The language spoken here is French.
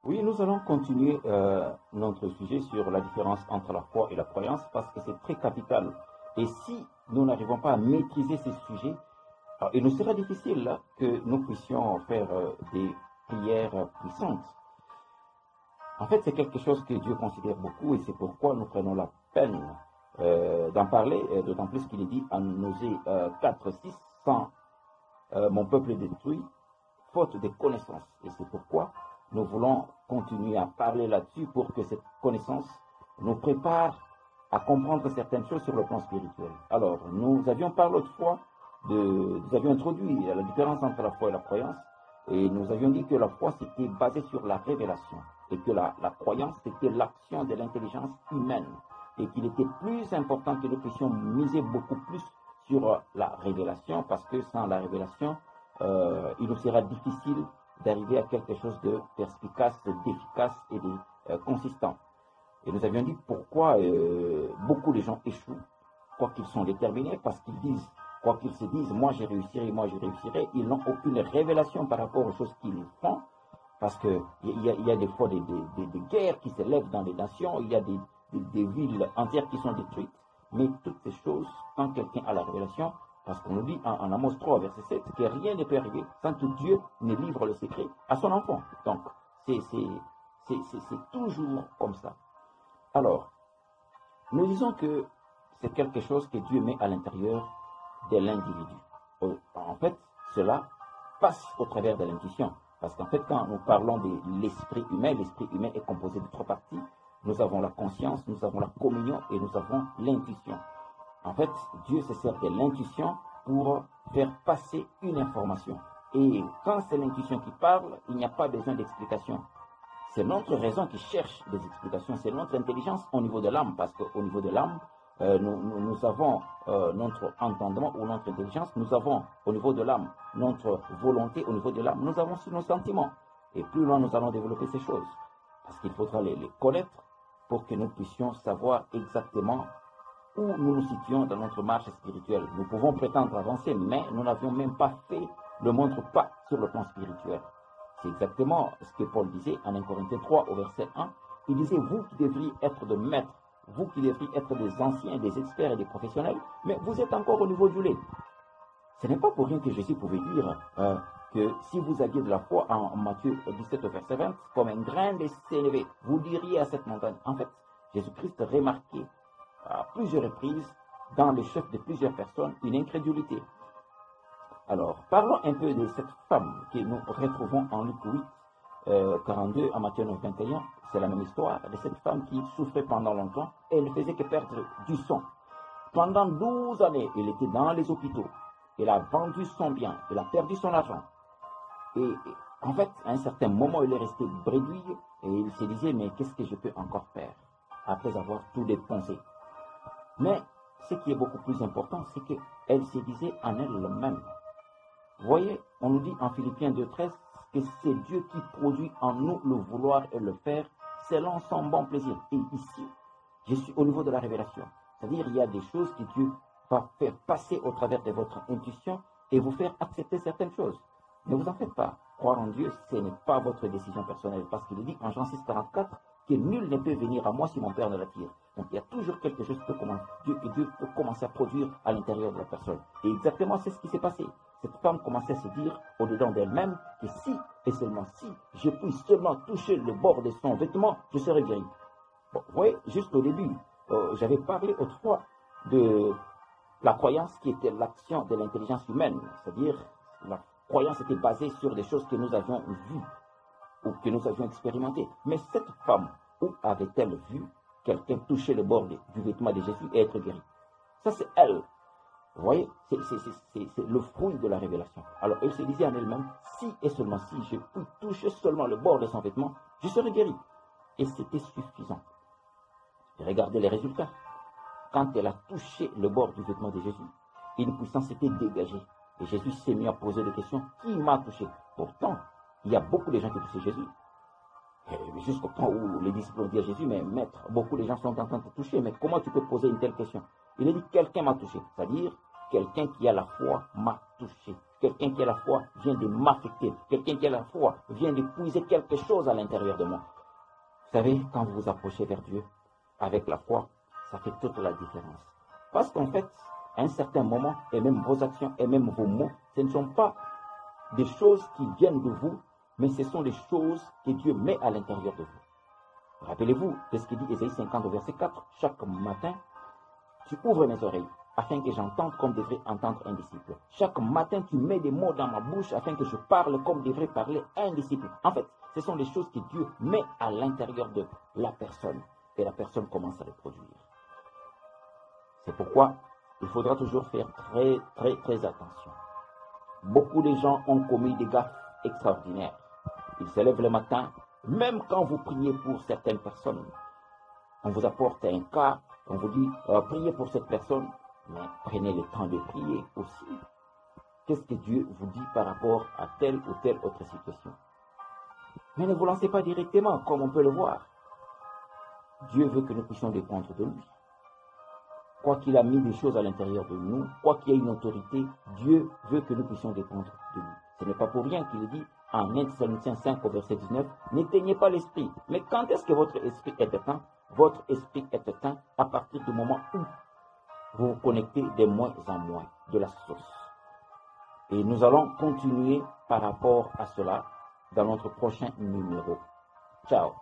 Oui, nous allons continuer notre sujet sur la différence entre la foi et la croyance parce que c'est très capital. Et si nous n'arrivons pas à maîtriser ces sujets, alors, il nous sera difficile là, que nous puissions faire des prières puissantes. En fait, c'est quelque chose que Dieu considère beaucoup et c'est pourquoi nous prenons la peine d'en parler, d'autant plus qu'il est dit en Osée 4, 6, sans mon peuple est détruit, faute de connaissances. Et c'est pourquoi nous voulons continuer à parler là-dessus pour que cette connaissance nous prépare à comprendre certaines choses sur le plan spirituel. Alors, nous avions parlé autrefois nous avions introduit la différence entre la foi et la croyance, et nous avions dit que la foi c'était basé sur la révélation, et que la croyance c'était l'action de l'intelligence humaine, et qu'il était plus important que nous puissions miser beaucoup plus sur la révélation, parce que sans la révélation, il nous sera difficile d'arriver à quelque chose de perspicace, d'efficace et de consistant. Et nous avions dit pourquoi beaucoup de gens échouent, quoi qu'ils sont déterminés, parce qu'ils disent, quoi qu'ils se disent, moi je réussirai, ils n'ont aucune révélation par rapport aux choses qu'ils font, parce qu'il y a des fois des guerres qui se lèvent dans les nations, il y a des villes entières qui sont détruites, mais toutes ces choses, quand quelqu'un a la révélation, parce qu'on nous dit en Amos 3, verset 7, que rien ne peut arriver sans que Dieu ne livre le secret à son enfant. Donc, c'est toujours comme ça. Alors, nous disons que c'est quelque chose que Dieu met à l'intérieur de l'individu. En fait, cela passe au travers de l'intuition. Parce qu'en fait, quand nous parlons de l'esprit humain est composé de trois parties. Nous avons la conscience, nous avons la communion et nous avons l'intuition. En fait, Dieu se sert de l'intuition pour faire passer une information. Et quand c'est l'intuition qui parle, il n'y a pas besoin d'explication. C'est notre raison qui cherche des explications, c'est notre intelligence au niveau de l'âme, parce qu'au niveau de l'âme, nous avons notre entendement ou notre intelligence, nous avons au niveau de l'âme notre volonté, au niveau de l'âme, nous avons aussi nos sentiments. Et plus loin nous allons développer ces choses, parce qu'il faudra les connaître pour que nous puissions savoir exactement où nous nous situons dans notre marche spirituelle. Nous pouvons prétendre avancer, mais nous n'avions même pas fait le moindre pas sur le plan spirituel. C'est exactement ce que Paul disait en 1 Corinthiens 3 au verset 1. Il disait, vous qui devriez être de maîtres, vous qui devriez être des anciens, des experts et des professionnels, mais vous êtes encore au niveau du lait. Ce n'est pas pour rien que Jésus pouvait dire que si vous aviez de la foi en Matthieu 17 au verset 20, comme un grain de sénévé, vous diriez à cette montagne. En fait, Jésus-Christ remarquait à plusieurs reprises dans le chef de plusieurs personnes une incrédulité. Alors, parlons un peu de cette femme que nous retrouvons en Luc 8, 42 à Matthieu 9, 21. C'est la même histoire de cette femme qui souffrait pendant longtemps et elle ne faisait que perdre du sang. Pendant 12 années, elle était dans les hôpitaux. Elle a vendu son bien, elle a perdu son argent. Et en fait, à un certain moment, il est resté bredouille et il se disait, mais qu'est-ce que je peux encore faire après avoir tout dépensé? Mais ce qui est beaucoup plus important, c'est qu'elle se disait en elle-même. Vous voyez, on nous dit en Philippiens 2,13 que c'est Dieu qui produit en nous le vouloir et le faire selon son bon plaisir. Et ici, je suis au niveau de la révélation. C'est-à-dire, il y a des choses que Dieu va faire passer au travers de votre intuition et vous faire accepter certaines choses. Ne vous en faites pas. Croire en Dieu, ce n'est pas votre décision personnelle. Parce qu'il dit en Jean 6, 44 que nul ne peut venir à moi si mon Père ne l'attire. Donc il y a toujours quelque chose que Dieu peut commencer à produire à l'intérieur de la personne. Et exactement c'est ce qui s'est passé. Cette femme commençait à se dire au-dedans d'elle-même que si, et seulement si, je puis seulement toucher le bord de son vêtement, je serai guéri. Bon, vous voyez, juste au début, j'avais parlé autrefois de la croyance qui était l'action de l'intelligence humaine. C'est-à-dire, la croyance était basée sur des choses que nous avions vues ou que nous avions expérimentées. Mais cette femme, où avait-elle vu quelqu'un toucher le bord du vêtement de Jésus et être guéri? Ça, c'est elle. Vous voyez, c'est le fruit de la révélation. Alors, elle se disait en elle-même, si et seulement si je puis toucher seulement le bord de son vêtement, je serai guéri. Et c'était suffisant. Regardez les résultats. Quand elle a touché le bord du vêtement de Jésus, une puissance s'était dégagée. Et Jésus s'est mis à poser des questions. Qui m'a touché? Pourtant, il y a beaucoup de gens qui touchaient Jésus. Jusqu'au point où les disciples ont dit à Jésus, mais maître, beaucoup de gens sont en train de te toucher, mais comment tu peux poser une telle question? Il a dit, quelqu'un m'a touché. C'est-à-dire, quelqu'un qui a la foi m'a touché. Quelqu'un qui a la foi vient de m'affecter. Quelqu'un qui a la foi vient de puiser quelque chose à l'intérieur de moi. Vous savez, quand vous vous approchez vers Dieu avec la foi, ça fait toute la différence. Parce qu'en fait, à un certain moment, et même vos actions, et même vos mots, ce ne sont pas des choses qui viennent de vous, mais ce sont des choses que Dieu met à l'intérieur de vous. Rappelez-vous de ce que dit Ésaïe 50, verset 4. Chaque matin, tu ouvres mes oreilles, afin que j'entende comme devrait entendre un disciple. Chaque matin, tu mets des mots dans ma bouche, afin que je parle comme devrait parler un disciple. En fait, ce sont des choses que Dieu met à l'intérieur de la personne, et la personne commence à les produire. C'est pourquoi il faudra toujours faire très attention. Beaucoup de gens ont commis des gaffes extraordinaires. Ils se lèvent le matin, même quand vous priez pour certaines personnes. On vous apporte un cas, on vous dit, priez pour cette personne, mais prenez le temps de prier aussi. Qu'est-ce que Dieu vous dit par rapport à telle ou telle autre situation? Mais ne vous lancez pas directement, comme on peut le voir. Dieu veut que nous puissions dépendre de lui. Quoi qu'il a mis des choses à l'intérieur de nous, quoi qu'il y ait une autorité, Dieu veut que nous puissions dépendre de lui. Ce n'est pas pour rien qu'il dit en 1 Thessaloniciens 5 au verset 19, n'éteignez pas l'esprit. Mais quand est-ce que votre esprit est éteint? Votre esprit est éteint à partir du moment où vous vous connectez de moins en moins de la source. Et nous allons continuer par rapport à cela dans notre prochain numéro. Ciao.